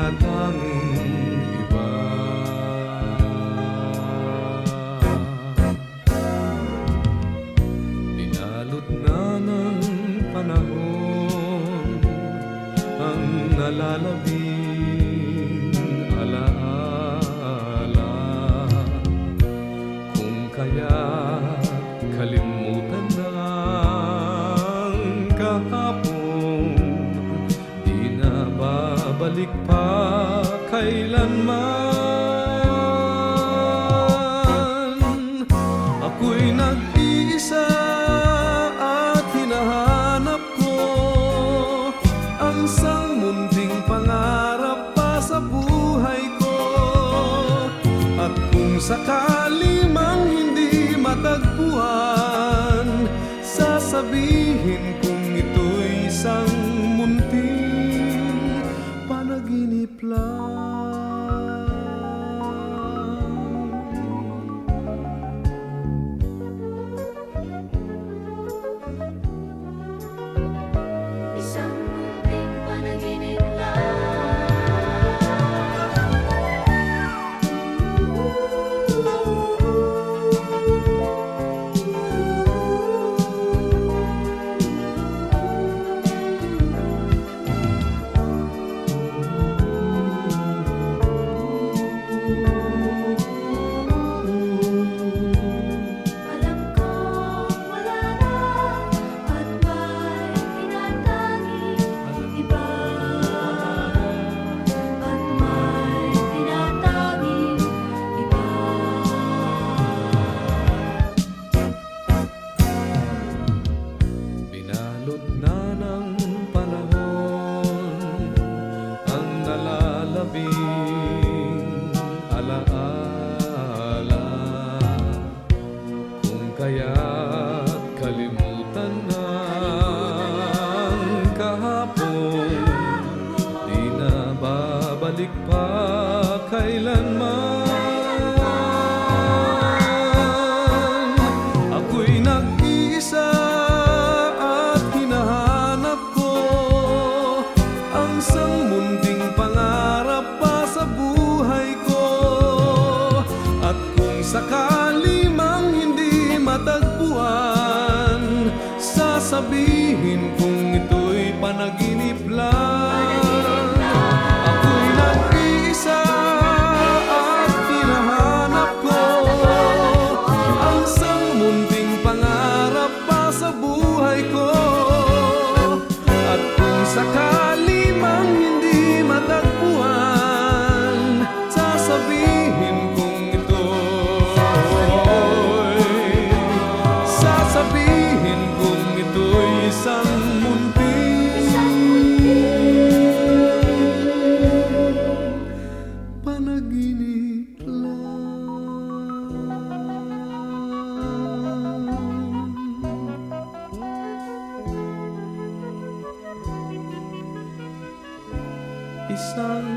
tinatanging iba. Binalot na ng panahon ang nalalabing alaala, kung kaya't kalimutan ng kahapon, di na babalik pa kailanman. Ako'y nag-iisa at hinahanap ko ang isang munting pangarap pa sa buhay ko. At kung sakali mang hindi matagpuan, sasabihin kong ito'y isang munting panaginip lang. Isang munting panaginip lang. Alam kong wala na at may tinatanging iba, at may tinatanging iba. Binalot na ng panahon ang nalalabing alaala, kung kaya't kalimutan ng kahapon, di na babalik pa kailanman. Ako'y nag-iisa at hinahanap ko ang isang munting pangarap pa sa buhay ko. At kung sakali mang hindi matagpuan, sasabihin kong ito'y panaginip lang. Ako'y nag-iisa at hinahanap ko ang isang munting pangarap pa sa buhay ko. At kung sakali mang hindi matagpuan, sasabihin kong ito'y isang munting panaginip lang. Isang